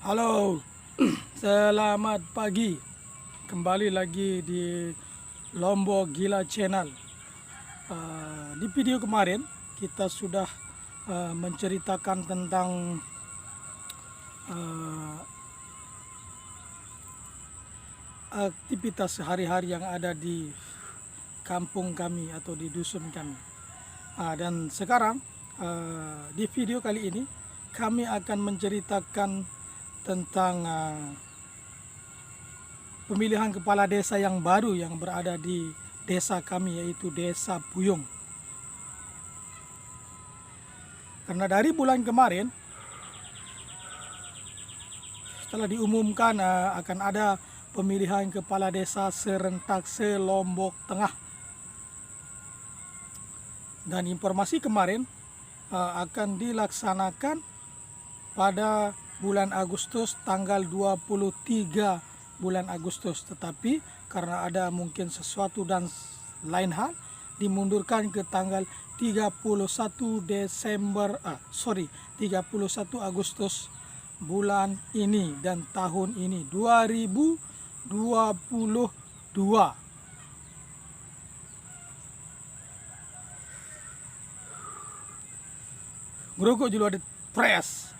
Halo, selamat pagi. Kembali lagi di Lombok Gila Channel. Di video kemarin kita sudah menceritakan tentang uh, aktivitas sehari-hari yang ada di kampung kami atau di dusun kami. Dan sekarang di video kali ini kami akan menceritakan tentang pemilihan kepala desa yang baru yang berada di desa kami, yaitu Desa Puyung. Karena dari bulan kemarin setelah diumumkan akan ada pemilihan kepala desa serentak se-Lombok Tengah, dan informasi kemarin akan dilaksanakan pada bulan Agustus, tanggal 23 bulan Agustus, tetapi karena ada mungkin sesuatu dan lain hal dimundurkan ke tanggal 31 Agustus bulan ini dan tahun ini 2022. Ngerokok juga ada press.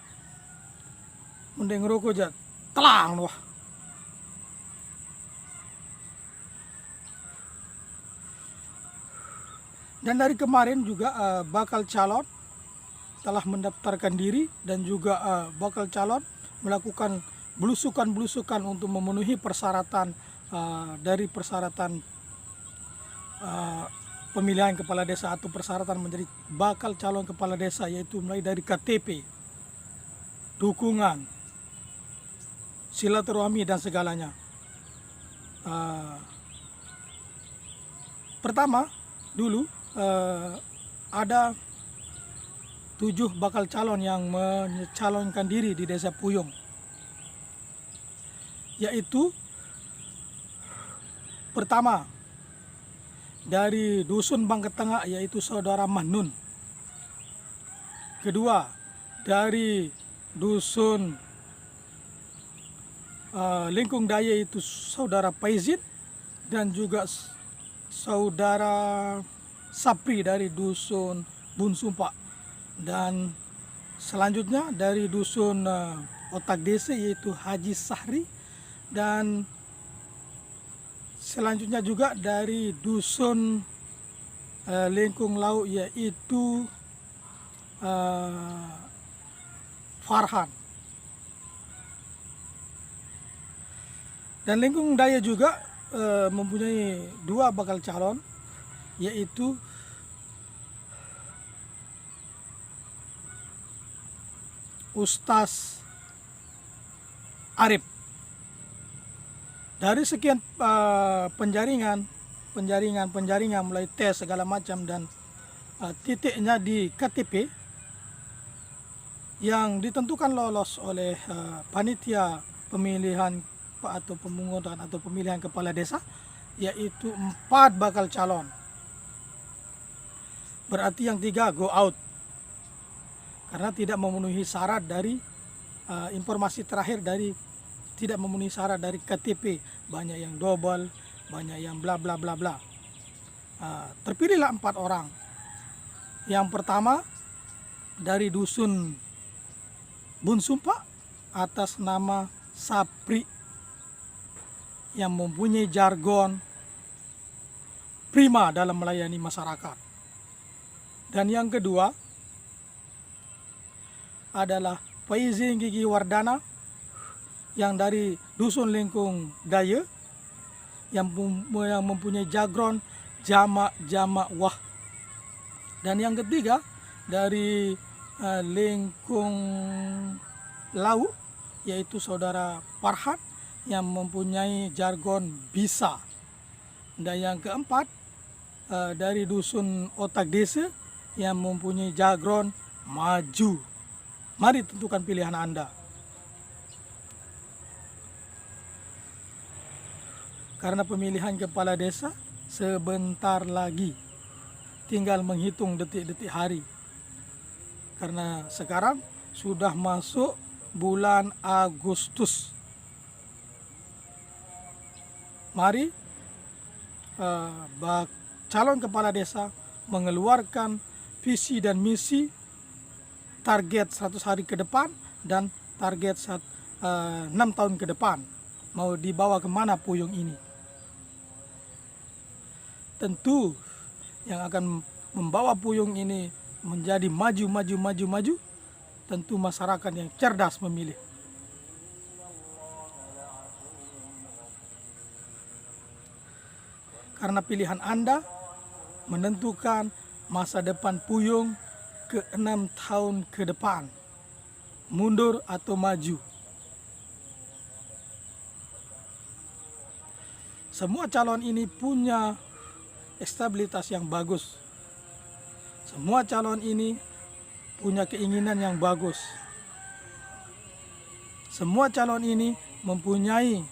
Mending ngerokok aja telang wah. Dan dari kemarin juga bakal calon telah mendaftarkan diri dan juga bakal calon melakukan belusukan untuk memenuhi persyaratan dari persyaratan pemilihan kepala desa atau persyaratan menjadi bakal calon kepala desa, yaitu mulai dari KTP, dukungan, silaturahmi dan segalanya. Pertama dulu ada 7 bakal calon yang mencalonkan diri di Desa Puyung, yaitu pertama dari dusun Bangka Tengah, yaitu saudara Mahnun. Kedua dari dusun Lingkung Daya, itu saudara Paizin dan juga saudara Sapri dari dusun Bun Sumpa. Dan selanjutnya dari dusun Otak Desa, yaitu Haji Sahri. Dan selanjutnya juga dari dusun Lingkung Lau, yaitu Farhan. Dan Lingkung Daya juga mempunyai 2 bakal calon, yaitu Ustaz Arif. Dari sekian penjaringan mulai tes segala macam dan titiknya di KTP yang ditentukan lolos oleh panitia pemilihan atau pemungutan atau pemilihan kepala desa, yaitu 4 bakal calon. Berarti yang 3 go out karena tidak memenuhi syarat dari informasi terakhir, dari tidak memenuhi syarat dari KTP, banyak yang double, banyak yang bla bla bla bla. Terpilihlah 4 orang. Yang pertama dari dusun Bun Sumpa atas nama Sapri, yang mempunyai jargon prima dalam melayani masyarakat. Dan yang kedua adalah Paizin Gigi Wardana yang dari dusun Lingkung Daya, yang mempunyai jargon jamak wah. Dan yang ketiga dari Lingkung Lau, yaitu saudara Farhan yang mempunyai jargon bisa. Dan yang keempat dari dusun Otak Desa yang mempunyai jargon maju. Mari tentukan pilihan Anda. Karena pemilihan kepala desa sebentar lagi, tinggal menghitung detik-detik hari. Karena sekarang sudah masuk bulan Agustus. Mari calon kepala desa mengeluarkan visi dan misi, target 100 hari ke depan dan target 6 tahun ke depan. Mau dibawa kemana Puyung ini? Tentu yang akan membawa Puyung ini menjadi maju, tentu masyarakat yang cerdas memilih. Karena pilihan Anda menentukan masa depan Puyung ke 6 tahun ke depan, mundur atau maju. Semua calon ini punya stabilitas yang bagus. Semua calon ini punya keinginan yang bagus. Semua calon ini mempunyai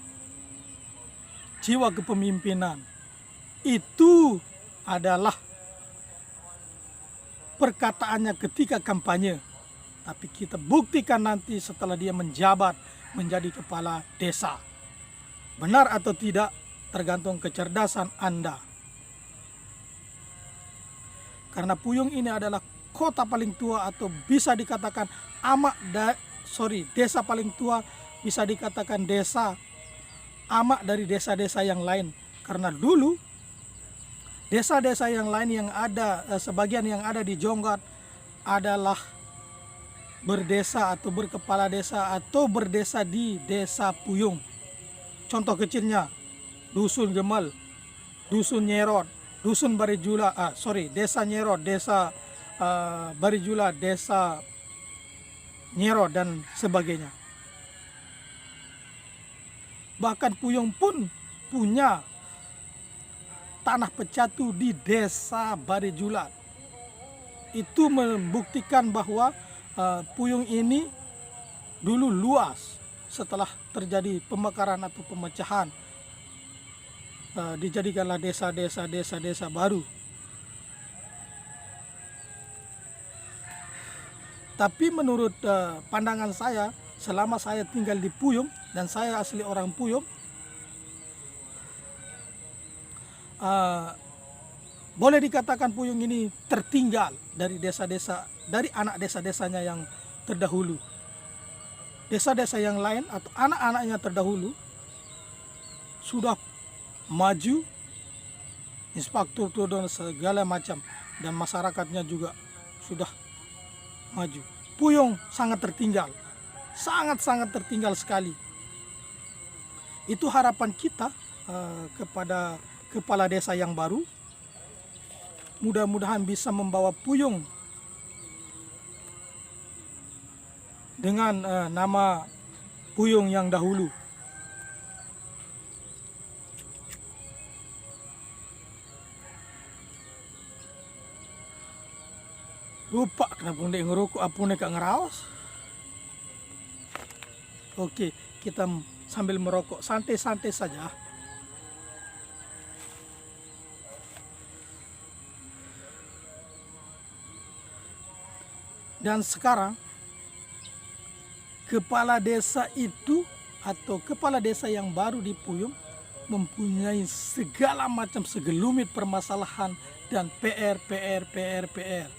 jiwa kepemimpinan. Itu adalah perkataannya ketika kampanye. Tapi kita buktikan nanti setelah dia menjabat menjadi kepala desa. Benar atau tidak tergantung kecerdasan Anda. Karena Puyung ini adalah kota paling tua atau bisa dikatakan desa paling tua, bisa dikatakan desa amak dari desa-desa yang lain. Karena dulu desa-desa yang lain yang ada, sebagian yang ada di Jonggat adalah berdesa atau berkepala desa atau berdesa di desa Puyung. Contoh kecilnya Dusun Gemal, Dusun Nyerot, Dusun Barijula, desa Nyerot, desa Barijula, desa Nyerot dan sebagainya. Bahkan Puyung pun punya tanah pecatu di desa Barijula. Itu membuktikan bahwa Puyung ini dulu luas. Setelah terjadi pemekaran atau pemecahan, dijadikanlah desa-desa baru. Tapi menurut pandangan saya, selama saya tinggal di Puyung dan saya asli orang Puyung, boleh dikatakan Puyung ini tertinggal dari desa-desa, dari anak desa-desanya yang terdahulu. Desa-desa yang lain atau anak-anaknya terdahulu sudah maju, infrastruktur dan segala macam, dan masyarakatnya juga sudah maju. Puyung sangat tertinggal, sangat tertinggal sekali. Itu harapan kita kepada kepala desa yang baru. Mudah-mudahan bisa membawa Puyung dengan nama Puyung yang dahulu. Lupa kenapa ndek ngerokok, apa ndek ngeraos. Oke, kita sambil merokok santai-santai saja. Dan sekarang kepala desa itu atau kepala desa yang baru di Puyung mempunyai segala macam segelumit permasalahan dan PR.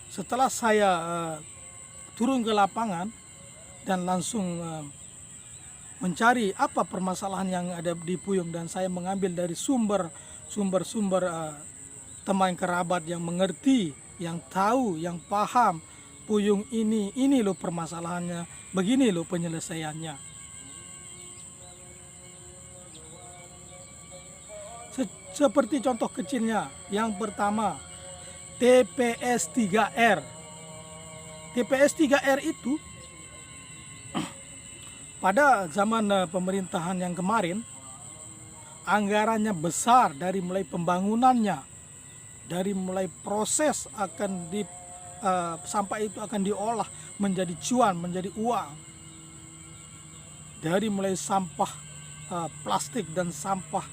Setelah saya turun ke lapangan dan langsung mencari apa permasalahan yang ada di Puyung, dan saya mengambil dari sumber teman kerabat yang mengerti, yang tahu, yang paham Puyung ini loh permasalahannya, begini loh penyelesaiannya. Seperti contoh kecilnya, yang pertama TPS 3R. TPS 3R itu pada zaman pemerintahan yang kemarin anggarannya besar, dari mulai pembangunannya, dari mulai proses akan sampah itu akan diolah menjadi cuan, menjadi uang, dari mulai sampah plastik dan sampah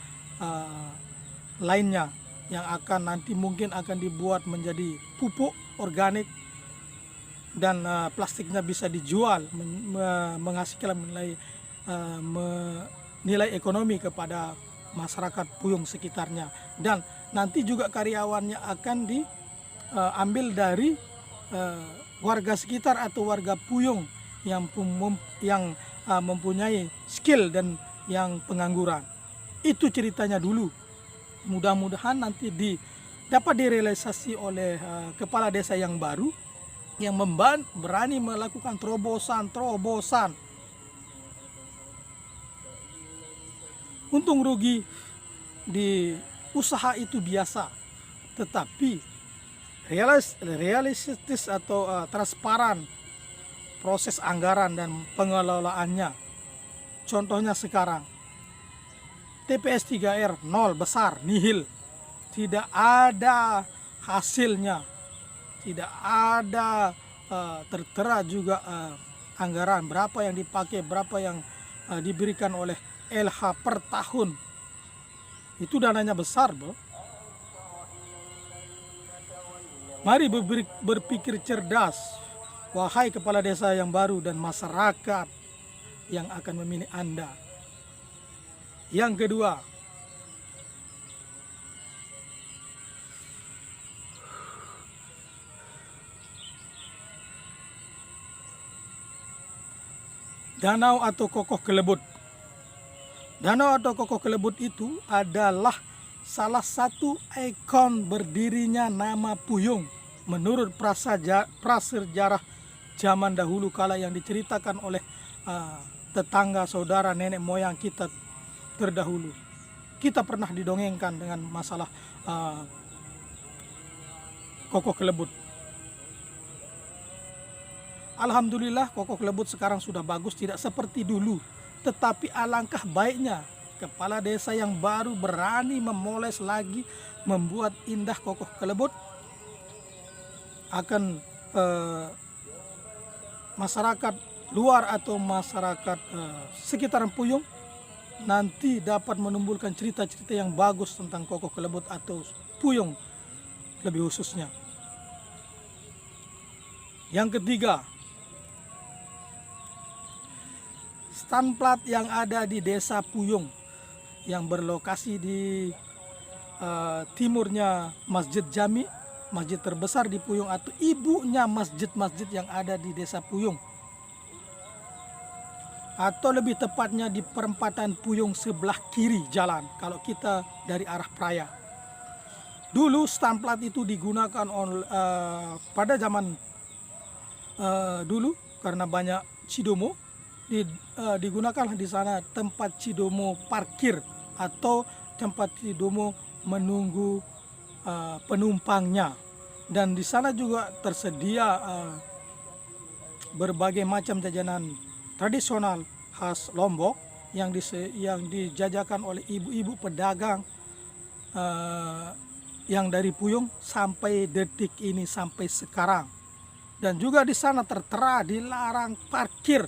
lainnya yang akan nanti mungkin akan dibuat menjadi pupuk organik, dan plastiknya bisa dijual, menghasilkan nilai ekonomi kepada masyarakat Puyung sekitarnya. Dan nanti juga karyawannya akan diambil dari warga sekitar atau warga Puyung yang mempunyai skill dan yang pengangguran. Itu ceritanya dulu. Mudah-mudahan nanti dapat direalisasi oleh kepala desa yang baru yang berani melakukan terobosan. Untung rugi di usaha itu biasa, tetapi realistis atau transparan proses anggaran dan pengelolaannya. Contohnya sekarang TPS 3R 0 besar, nihil, tidak ada hasilnya, tidak ada tertera juga anggaran berapa yang dipakai, berapa yang diberikan oleh LH per tahun. Itu dananya besar, bro. Mari berpikir cerdas, wahai kepala desa yang baru dan masyarakat yang akan memilih Anda. Yang kedua, danau atau Kokoh Kelebut. Danau atau Kokoh Kelebut itu adalah salah satu ikon berdirinya nama Puyung menurut prasejarah zaman dahulu kala yang diceritakan oleh tetangga, saudara, nenek moyang kita terdahulu. Kita pernah didongengkan dengan masalah Kokoh Kelebut. Alhamdulillah Kokoh Kelebut sekarang sudah bagus, tidak seperti dulu. Tetapi alangkah baiknya kepala desa yang baru berani memoles lagi, membuat indah Kokoh Kelebut, akan masyarakat luar atau masyarakat sekitaran Puyung nanti dapat menumbuhkan cerita-cerita yang bagus tentang Kokoh Kelebut atau Puyung lebih khususnya. Yang ketiga, standplat yang ada di desa Puyung yang berlokasi di timurnya Masjid Jami, masjid terbesar di Puyung atau ibunya masjid-masjid yang ada di desa Puyung, atau lebih tepatnya di perempatan Puyung sebelah kiri jalan kalau kita dari arah Praya. Dulu standplat itu digunakan pada zaman dulu karena banyak Cidomo, digunakan di sana tempat Cidomo parkir atau tempat Cidomo menunggu penumpangnya. Dan di sana juga tersedia berbagai macam jajanan tradisional khas Lombok yang dijajakan oleh ibu-ibu pedagang yang dari Puyung sampai detik ini, sampai sekarang. Dan juga di sana tertera dilarang parkir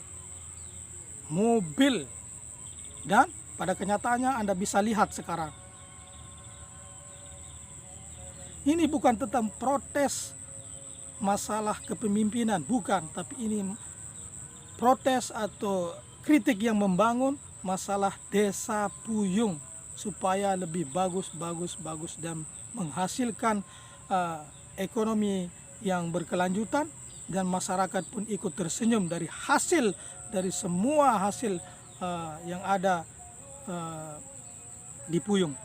mobil, dan pada kenyataannya Anda bisa lihat sekarang. Ini bukan tentang protes masalah kepemimpinan, bukan, tapi ini protes atau kritik yang membangun masalah desa Puyung supaya lebih bagus dan menghasilkan ekonomi yang berkelanjutan, dan masyarakat pun ikut tersenyum dari semua hasil yang ada di Puyung.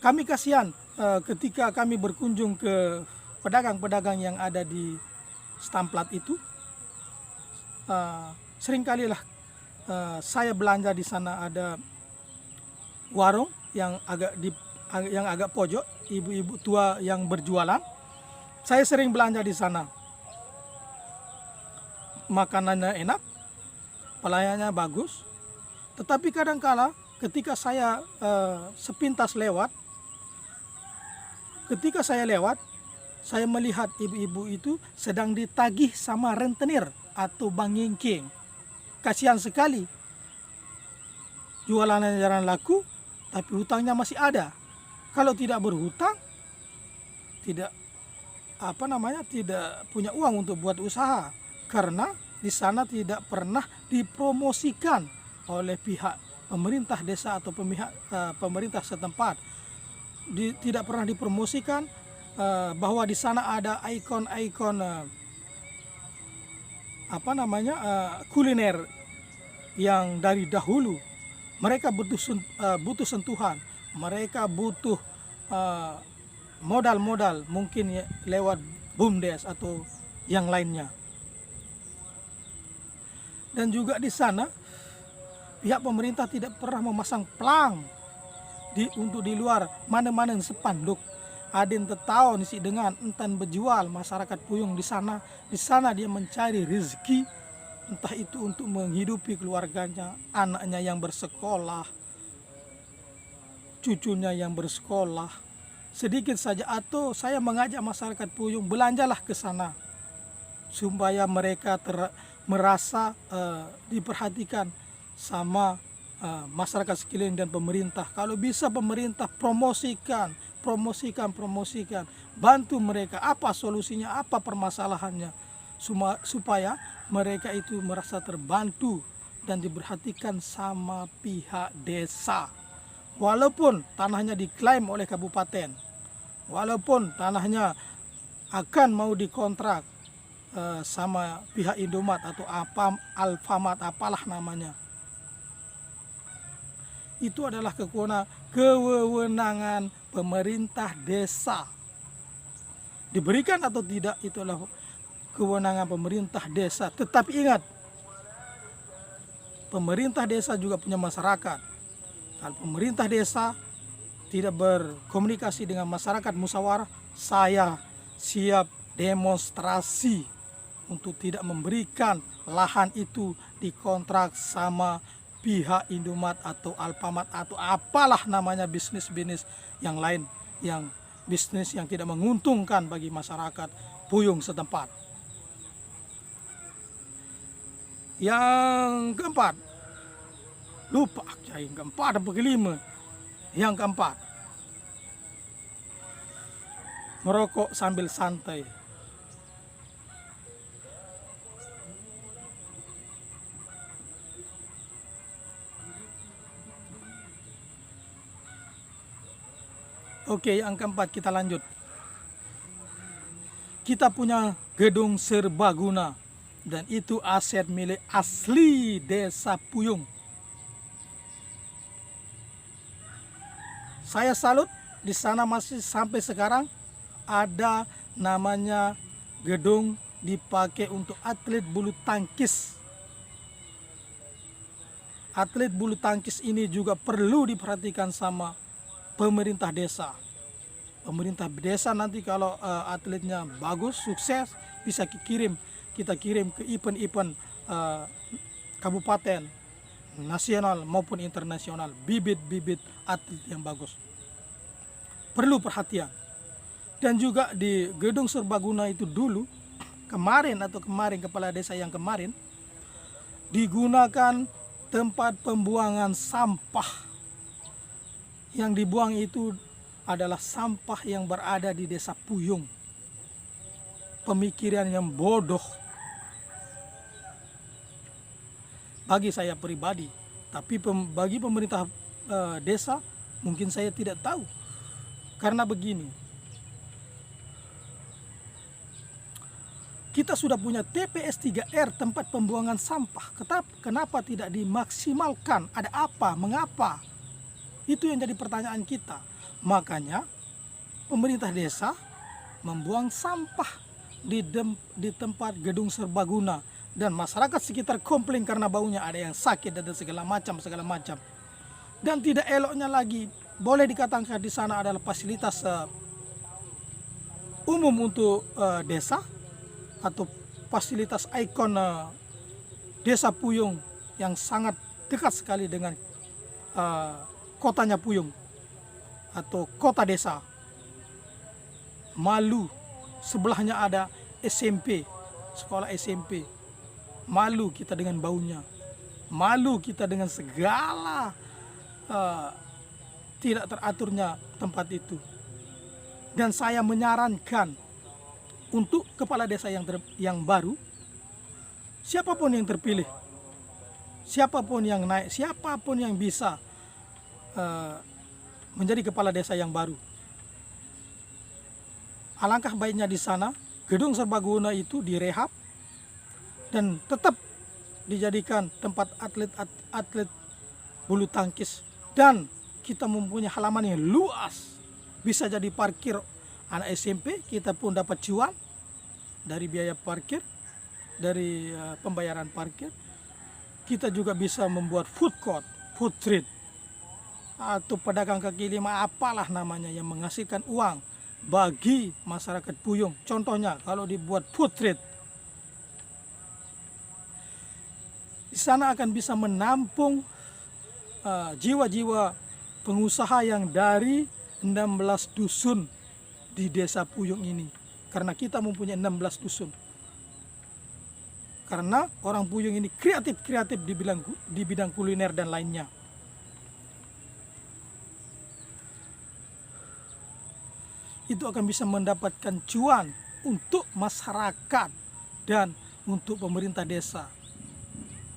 Kami kasihan ketika kami berkunjung ke pedagang-pedagang yang ada di standplat itu. Seringkalilah saya belanja di sana, ada warung yang agak pojok, ibu-ibu tua yang berjualan. Saya sering belanja di sana. Makanannya enak, pelayanannya bagus. Tetapi kadangkala ketika saya sepintas lewat, saya melihat ibu-ibu itu sedang ditagih sama rentenir atau bangingking. Kasihan sekali. Jualannya jarang laku, tapi hutangnya masih ada. Kalau tidak berhutang, tidak tidak punya uang untuk buat usaha, karena di sana tidak pernah dipromosikan oleh pihak pemerintah desa atau pemerintah setempat. Tidak pernah dipromosikan bahwa di sana ada ikon-ikon kuliner yang dari dahulu. Mereka butuh sentuhan, mereka butuh modal-modal, mungkin lewat BUMDes atau yang lainnya. Dan juga di sana pihak pemerintah tidak pernah memasang pelang untuk di luar mana-mana sepanduk. Adin tetau nisi dengan entan berjual masyarakat Puyung di sana. Di sana dia mencari rezeki, entah itu untuk menghidupi keluarganya, anaknya yang bersekolah, cucunya yang bersekolah. Sedikit saja atau saya mengajak masyarakat Puyung belanjalah ke sana supaya mereka merasa diperhatikan sama masyarakat sekeliling dan pemerintah. Kalau bisa pemerintah promosikan, bantu mereka, apa solusinya, apa permasalahannya, supaya mereka itu merasa terbantu dan diperhatikan sama pihak desa. Walaupun tanahnya diklaim oleh kabupaten, walaupun tanahnya akan mau dikontrak sama pihak Indomaret atau Alfamart, apalah namanya, itu adalah kewenangan pemerintah desa. Diberikan atau tidak, itu adalah kewenangan pemerintah desa. Tetapi ingat, pemerintah desa juga punya masyarakat. Kalau pemerintah desa tidak berkomunikasi dengan masyarakat musyawarah, saya siap demonstrasi untuk tidak memberikan lahan itu dikontrak sama pihak Indomaret atau Alfamart atau apalah namanya, bisnis-bisnis yang lain, yang bisnis yang tidak menguntungkan bagi masyarakat Puyung setempat. Yang keempat, lupa yang keempat atau kelima. Yang keempat, merokok sambil santai. Oke, yang keempat kita lanjut. Kita punya gedung serbaguna dan itu aset milik asli desa Puyung. Saya salut, di sana masih sampai sekarang ada namanya gedung dipakai untuk atlet bulu tangkis. Atlet bulu tangkis ini juga perlu diperhatikan sama pemerintah desa. Pemerintah desa nanti kalau atletnya bagus, sukses, bisa kita kirim ke event-event kabupaten, nasional maupun internasional, bibit-bibit atlet yang bagus. Perlu perhatian. Dan juga di gedung serbaguna itu dulu, kemarin kepala desa yang kemarin, digunakan tempat pembuangan sampah. Yang dibuang itu adalah sampah yang berada di desa Puyung. Pemikiran yang bodoh bagi saya pribadi, tapi bagi pemerintah desa mungkin saya tidak tahu. Karena begini, kita sudah punya TPS 3R, tempat pembuangan sampah. Kenapa tidak dimaksimalkan? Ada apa? Mengapa? Itu yang jadi pertanyaan kita. Makanya pemerintah desa membuang sampah di tempat gedung serbaguna, dan masyarakat sekitar komplain karena baunya, ada yang sakit dan segala macam. Dan tidak eloknya lagi, boleh dikatakan di sana adalah fasilitas umum untuk desa atau fasilitas ikon desa Puyung yang sangat dekat sekali dengan kotanya Puyung atau kota desa. Malu, sebelahnya ada SMP, sekolah SMP. Malu kita dengan baunya, malu kita dengan segala tidak teraturnya tempat itu. Dan saya menyarankan untuk kepala desa yang baru, siapapun yang terpilih, siapapun yang naik, siapapun yang bisa menjadi kepala desa yang baru, alangkah baiknya di sana gedung serbaguna itu direhab dan tetap dijadikan tempat atlet bulu tangkis. Dan kita mempunyai halaman yang luas, bisa jadi parkir anak SMP, kita pun dapat cuan dari biaya parkir, dari pembayaran parkir. Kita juga bisa membuat food court, food street, atau pedagang kaki lima, apalah namanya, yang menghasilkan uang bagi masyarakat Puyung. Contohnya kalau dibuat food street, di sana akan bisa menampung jiwa-jiwa pengusaha yang dari 16 dusun di desa Puyung ini. Karena kita mempunyai 16 dusun. Karena orang Puyung ini kreatif di bidang kuliner dan lainnya. Itu akan bisa mendapatkan cuan untuk masyarakat dan untuk pemerintah desa.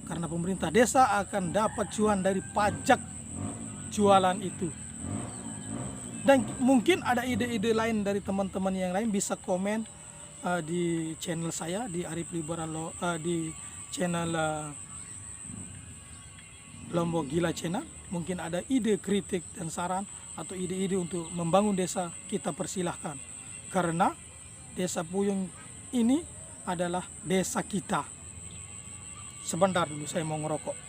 Karena pemerintah desa akan dapat cuan dari pajak jualan itu. Dan mungkin ada ide-ide lain dari teman-teman yang lain, bisa komen di channel saya, di Arif Liburan di channel Lombok Gila Channel. Mungkin ada ide, kritik, dan saran atau ide-ide untuk membangun desa, kita persilahkan. Karena desa Puyung ini adalah desa kita. Sebentar dulu, saya mau ngerokok.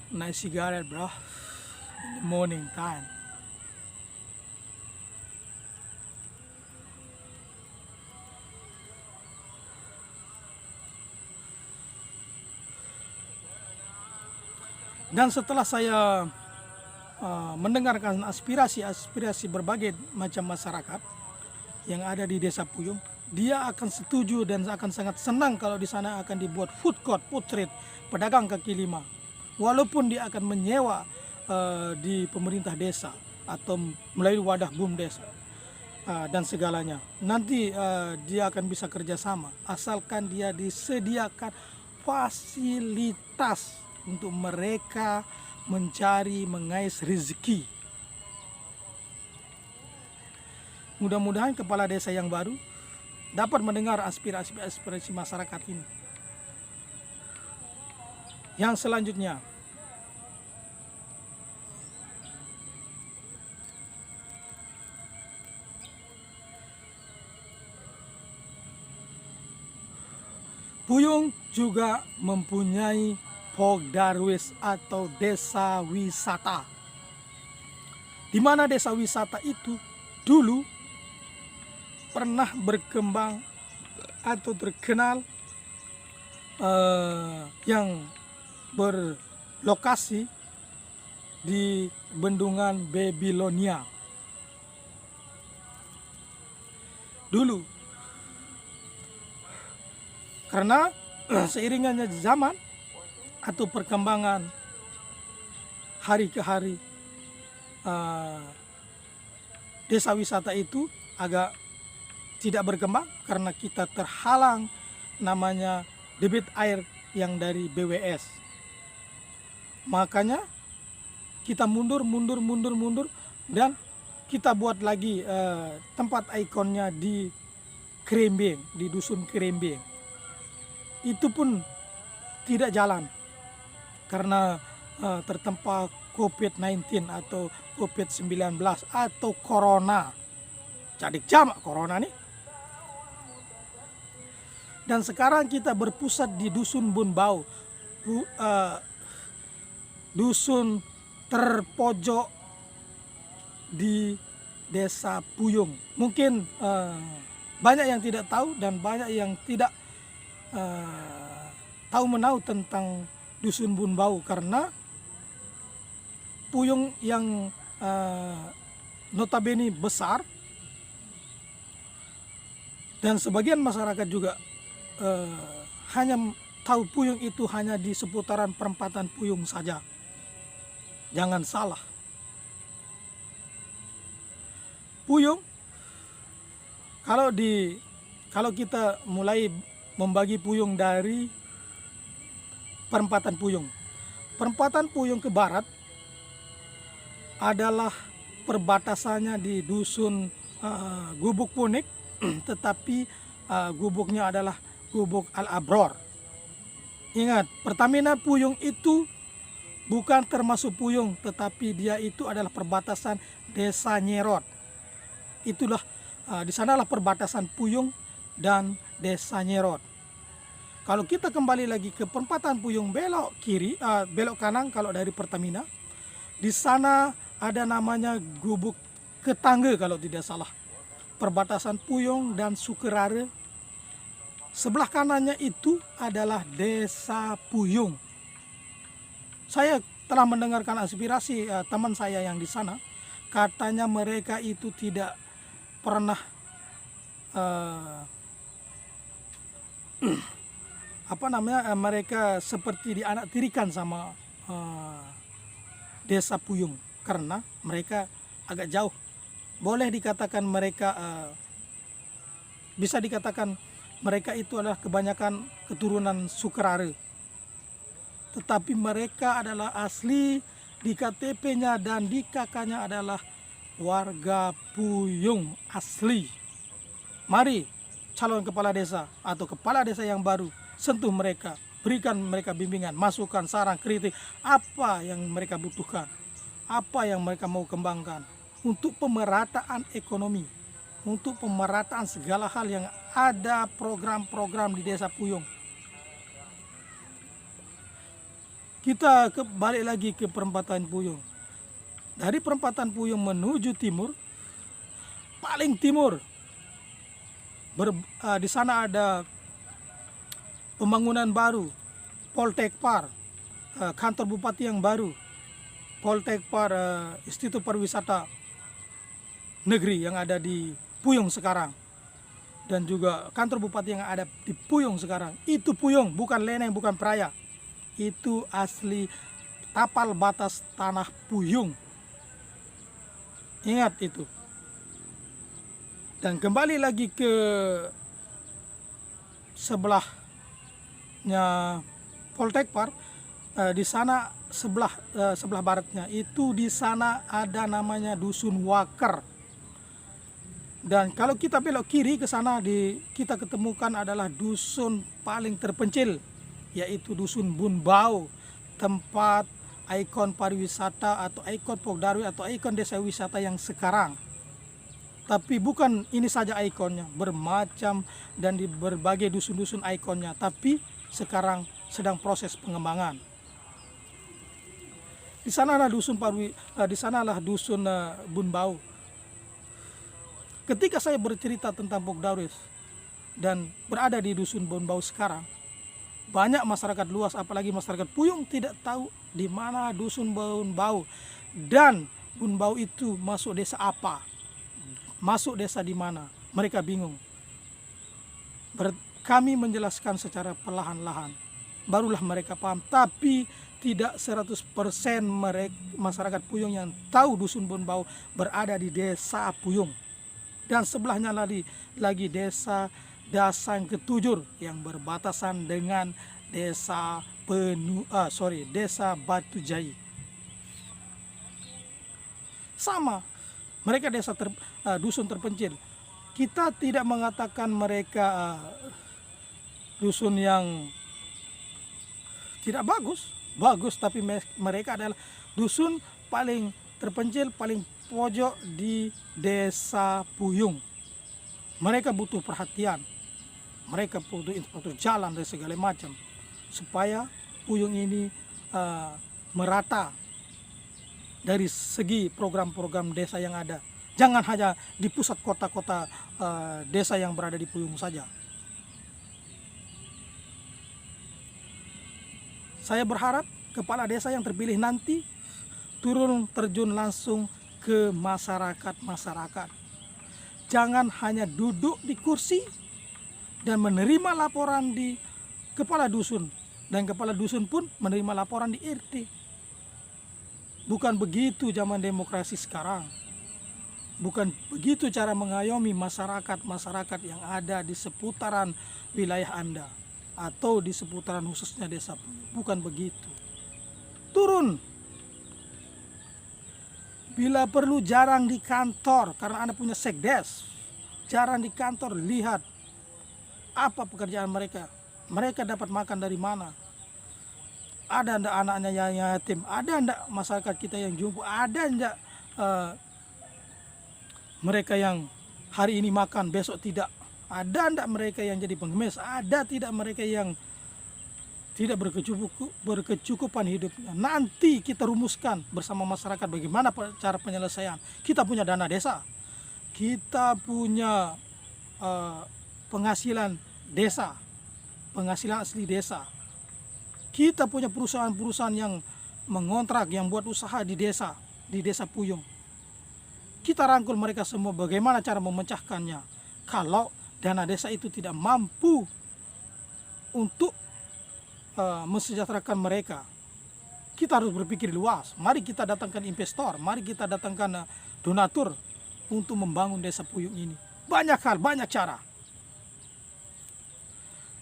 Nice cigarette, bro. In the morning time. Dan setelah saya mendengarkan aspirasi berbagai macam masyarakat yang ada di desa Puyung, dia akan setuju dan akan sangat senang kalau di sana akan dibuat food court, food street, pedagang kaki lima. Walaupun dia akan menyewa di pemerintah desa atau melalui wadah BUM desa dan segalanya. Nanti dia akan bisa kerjasama asalkan dia disediakan fasilitas untuk mereka mencari, mengais rezeki. Mudah-mudahan kepala desa yang baru dapat mendengar aspirasi masyarakat ini. Yang selanjutnya, Puyung juga mempunyai Pogdarwis atau desa wisata, di mana desa wisata itu dulu pernah berkembang atau terkenal yang berlokasi di Bendungan Babilonia dulu. Karena seiringannya zaman atau perkembangan hari ke hari, desa wisata itu agak tidak berkembang karena kita terhalang namanya debit air yang dari BWS. Makanya kita mundur dan kita buat lagi tempat ikonnya di Kerembeng, di dusun Kerembeng. Itu pun tidak jalan karena tertempa COVID-19 atau COVID-19 atau Corona. Jadi jamak Corona nih. Dan sekarang kita berpusat di dusun Bunbau, dusun terpojok di desa Puyung. Mungkin banyak yang tidak tahu dan banyak yang tidak tahu menau tentang dusun Bunbau, karena Puyung yang notabene besar, dan sebagian masyarakat juga hanya tahu Puyung itu hanya di seputaran perempatan Puyung saja. Jangan salah, Puyung kalau kita mulai membagi Puyung dari perempatan Puyung. Perempatan Puyung ke barat adalah perbatasannya di dusun Gubuk Punik, tetapi gubuknya adalah Gubuk Al-Abror. Ingat, Pertamina Puyung itu bukan termasuk Puyung, tetapi dia itu adalah perbatasan Desa Nyerot. Itulah di sanalah perbatasan Puyung dan Desa Nyerot. Kalau kita kembali lagi ke perempatan Puyung belok kanan kalau dari Pertamina, di sana ada namanya Gubuk Ketangga kalau tidak salah. Perbatasan Puyung dan Sukerare. Sebelah kanannya itu adalah Desa Puyung. Saya telah mendengarkan aspirasi teman saya yang di sana. Katanya mereka itu tidak pernah mereka seperti dianaktirikan sama Desa Puyung, karena mereka agak jauh. Boleh dikatakan mereka bisa dikatakan mereka itu adalah kebanyakan keturunan Sukerare, tetapi mereka adalah asli di KTP-nya dan di KK-nya adalah warga Puyung asli. Mari calon kepala desa atau kepala desa yang baru sentuh mereka, berikan mereka bimbingan, masukan, saran, kritik, apa yang mereka butuhkan, apa yang mereka mau kembangkan untuk pemerataan ekonomi, untuk pemerataan segala hal yang ada program-program di Desa Puyung. Kita balik lagi ke perempatan Puyung. Dari perempatan Puyung menuju timur, paling timur, di sana ada pembangunan baru, Poltekpar, kantor bupati yang baru, Poltekpar, Institut Pariwisata Negeri yang ada di Puyung sekarang, dan juga kantor bupati yang ada di Puyung sekarang. Itu Puyung, bukan Leneng, bukan Praia. Itu asli tapal batas tanah Puyung. Ingat itu. Dan kembali lagi ke sebelahnya Poltekpar, di sana sebelah baratnya itu, di sana ada namanya Dusun Waker. Dan kalau kita belok kiri ke sana, kita ketemukan adalah dusun paling terpencil, yaitu Dusun Bunbau, tempat ikon pariwisata atau ikon Pogdarwi atau ikon desa wisata yang sekarang. Tapi bukan ini saja ikonnya, bermacam dan di berbagai dusun-dusun ikonnya, tapi sekarang sedang proses pengembangan. Di sanalah dusun Bunbau. Ketika saya bercerita tentang Pogdarwis dan berada di dusun Bunbau sekarang, banyak masyarakat luas, apalagi masyarakat Puyung, tidak tahu di mana dusun Bunbau dan Bunbau itu masuk desa apa, masuk desa di mana. Mereka bingung. Kami menjelaskan secara perlahan-lahan, barulah mereka paham. Tapi tidak 100% masyarakat Puyung yang tahu dusun Bunbau berada di Desa Puyung. Dan sebelahnya lagi Desa Dasang Ketujur yang berbatasan dengan Desa Desa Batu Jai. Sama, mereka dusun terpencil. Kita tidak mengatakan mereka dusun yang tidak bagus, tapi mereka adalah dusun paling terpencil, paling pojok di Desa Puyung. Mereka butuh perhatian, mereka butuh infrastruktur jalan dan segala macam, supaya Puyung ini merata dari segi program-program desa yang ada. Jangan hanya di pusat kota-kota desa yang berada di Puyung saja. Saya berharap kepala desa yang terpilih nanti turun terjun langsung ke masyarakat. Jangan hanya duduk di kursi dan menerima laporan di kepala dusun, dan kepala dusun pun menerima laporan di RT. Bukan begitu zaman demokrasi sekarang. Bukan begitu cara mengayomi masyarakat yang ada di seputaran wilayah Anda atau di seputaran khususnya desa Puyuh. Bukan begitu. Turun. Bila perlu jarang di kantor karena Anda punya sekdes. Jarang di kantor, lihat apa pekerjaan mereka. Mereka dapat makan dari mana? Ada enggak anaknya yang yatim? Ada enggak masyarakat kita yang jumbo? Ada enggak mereka yang hari ini makan, besok tidak? Ada enggak mereka yang jadi pengemis? Ada tidak mereka yang tidak berkecukupan hidupnya? Nanti kita rumuskan bersama masyarakat bagaimana cara penyelesaian. Kita punya dana desa, kita punya penghasilan desa, penghasilan asli desa. Kita punya perusahaan-perusahaan yang mengontrak, yang buat usaha di desa Puyuh. Kita rangkul mereka semua bagaimana cara memecahkannya. Kalau dana desa itu tidak mampu untuk mensejahterakan mereka, kita harus berpikir luas. Mari kita datangkan investor, mari kita datangkan donatur untuk membangun desa Puyuh ini. Banyak hal, banyak cara.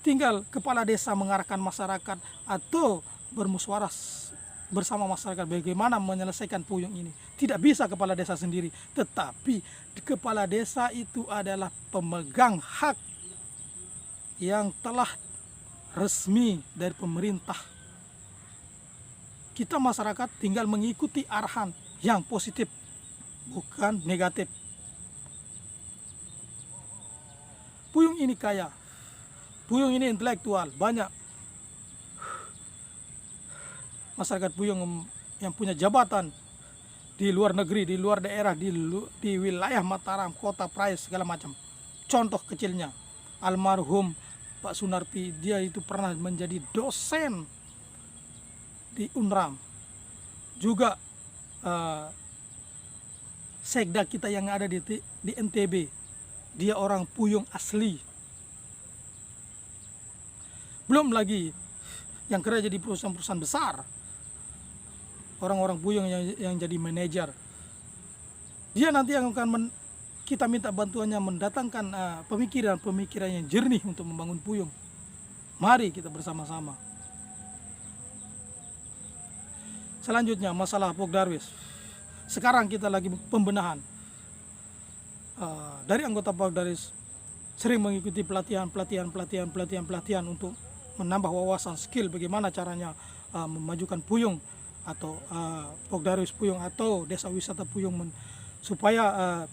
Tinggal kepala desa mengarahkan masyarakat atau bermusyawarah bersama masyarakat bagaimana menyelesaikan Puyuh ini. Tidak bisa kepala desa sendiri, tetapi kepala desa itu adalah pemegang hak yang telah resmi dari pemerintah. Kita masyarakat tinggal mengikuti arahan yang positif, bukan negatif. Puyuh ini kaya, Puyuh ini intelektual, banyak masyarakat Puyuh yang punya jabatan di luar negeri, di luar daerah, di wilayah Mataram, kota Prais, segala macam. Contoh kecilnya, almarhum Pak Sunarpi, dia itu pernah menjadi dosen di UNRAM. Juga sekda kita yang ada di NTB, dia orang Puyuh asli. Belum lagi yang kerja di perusahaan-perusahaan besar, orang-orang Puyuh yang jadi manajer. Dia nanti yang akan kita minta bantuannya mendatangkan pemikiran-pemikiran yang jernih untuk membangun Puyuh. Mari kita bersama-sama. Selanjutnya masalah Pogdarwis. Sekarang kita lagi pembenahan. Dari anggota Pogdarwis sering mengikuti pelatihan untuk menambah wawasan skill bagaimana caranya memajukan Puyuh atau Pogdarwis Puyuh atau desa wisata Puyuh supaya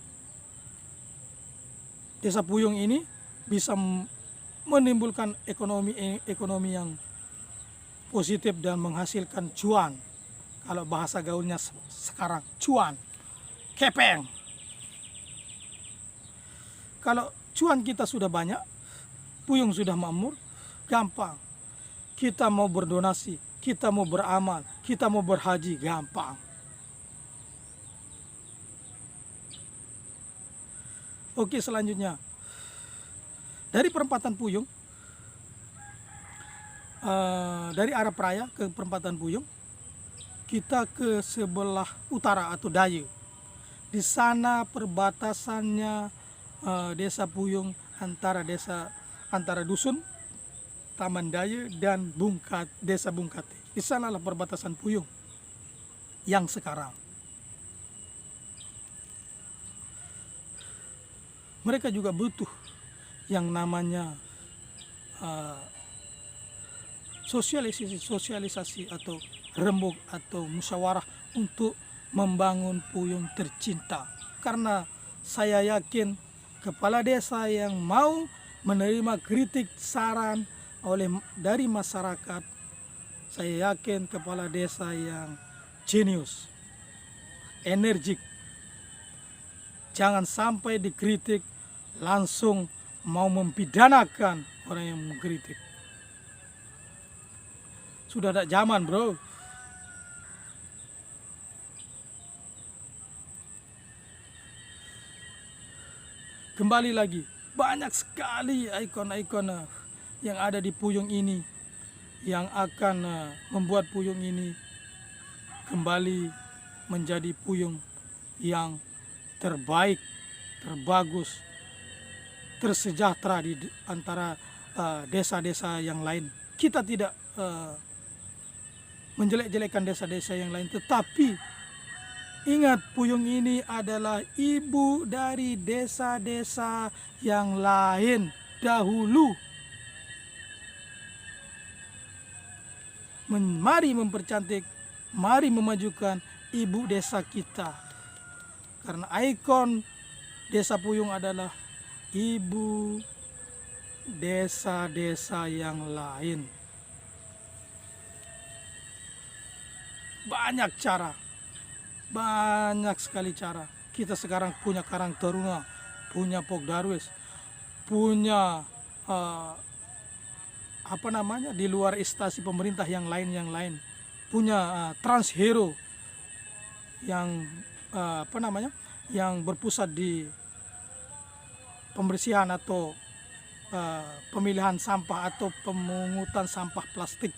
desa Puyuh ini bisa menimbulkan ekonomi yang positif dan menghasilkan cuan. Kalau bahasa gaulnya sekarang, cuan, kepeng. Kalau cuan kita sudah banyak, Puyuh sudah makmur, gampang. Kita mau berdonasi, kita mau beramal, kita mau berhaji, gampang. Oke, selanjutnya dari perempatan Puyuh, dari arah Praia ke perempatan Puyuh, kita ke sebelah utara atau Daye. Di sana perbatasannya desa Puyuh antara dusun Taman Daye dan desa Bungkate. Di sanalah perbatasan Puyuh yang sekarang. Mereka juga butuh yang namanya sosialisasi atau rembuk atau musyawarah untuk membangun Puyuh tercinta. Karena saya yakin kepala desa yang mau menerima kritik saran dari masyarakat, saya yakin kepala desa yang jenius, energik. Jangan sampai dikritik langsung mau mempidanakan orang yang mengkritik. Sudah ada zaman, bro. Kembali lagi, banyak sekali ikon-ikon yang ada di Puyung ini yang akan membuat Puyung ini kembali menjadi Puyung yang terbaik, terbagus, tersejahtera di antara desa-desa yang lain. Kita tidak menjelek-jelekan desa-desa yang lain, tetapi ingat, Puyung ini adalah ibu dari desa-desa yang lain dahulu. Mari mempercantik, mari memajukan ibu desa kita. Karena ikon desa Puyung adalah ibu desa-desa yang lain. Banyak cara, banyak sekali cara. Kita sekarang punya Karang Taruna, punya Pok Darwis, punya di luar instansi pemerintah yang lain, punya Trans Hero yang yang berpusat di pembersihan atau pemilihan sampah atau pemungutan sampah plastik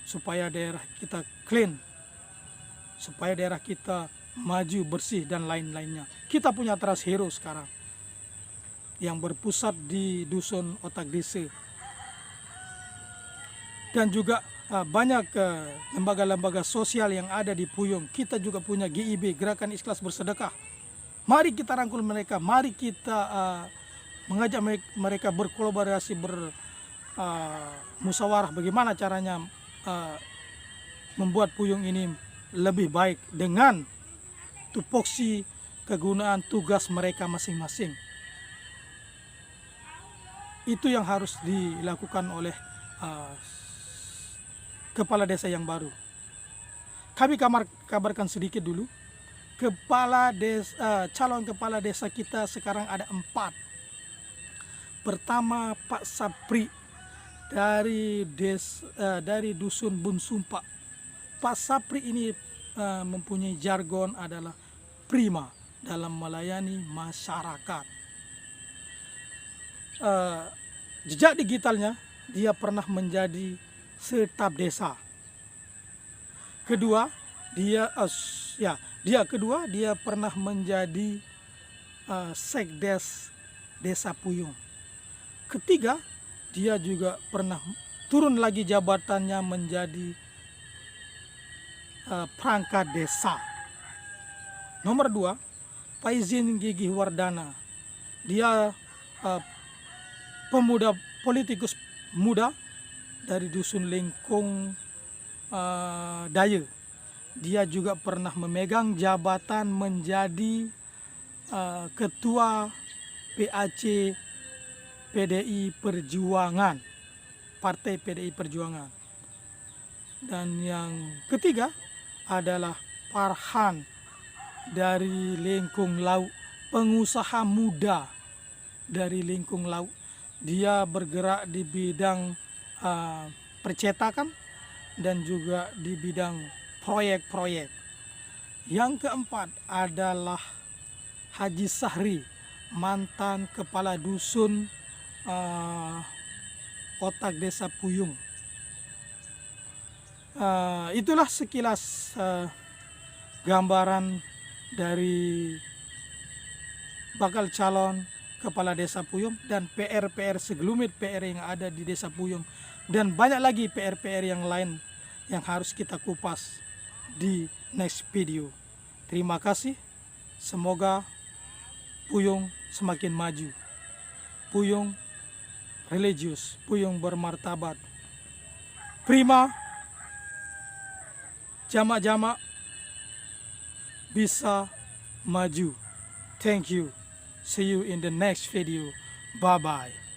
supaya daerah kita clean, supaya daerah kita maju, bersih, dan lain-lainnya. Kita punya Trans Hero sekarang yang berpusat di Dusun Otak Desa. Dan juga banyak lembaga-lembaga sosial yang ada di Puyung. Kita juga punya GIB, Gerakan Ikhlas Bersedekah. Mari kita rangkul mereka, mari kita mengajak mereka berkolaborasi, bermusyawarah bagaimana caranya membuat Puyung ini lebih baik dengan tupoksi kegunaan tugas mereka masing-masing. Itu yang harus dilakukan oleh kepala desa yang baru. Kami kabarkan sedikit dulu. Calon kepala desa kita sekarang ada 4. Pertama, Pak Sapri dari Dusun Bun Sumpa. Pak Sapri ini mempunyai jargon adalah prima dalam melayani masyarakat. Jejak digitalnya, dia pernah menjadi staf desa. Kedua, dia pernah menjadi sekdes desa Puyung. Ketiga, dia juga pernah turun lagi jabatannya menjadi perangkat desa. Nomor 2, Pak Izin Gigih Wardana. Dia pemuda politikus muda dari Dusun Lengkung Daya. Dia juga pernah memegang jabatan menjadi ketua PAC PDI Perjuangan, Partai PDI Perjuangan. Dan yang ketiga adalah Farhan dari Lengkung Laut, pengusaha muda dari Lengkung Laut. Dia bergerak di bidang percetakan dan juga di bidang proyek-proyek. Yang keempat adalah Haji Sahri, mantan kepala dusun Otak Desa Puyung. Itulah sekilas gambaran dari bakal calon kepala desa Puyung dan PR-PR segelumit PR yang ada di desa Puyung, dan banyak lagi PR-PR yang lain yang harus kita kupas di next video. Terima kasih. Semoga Puyung semakin maju. Puyung religius, Puyung bermartabat. Prima, jamak-jamak bisa maju. Thank you. See you in the next video. Bye-bye.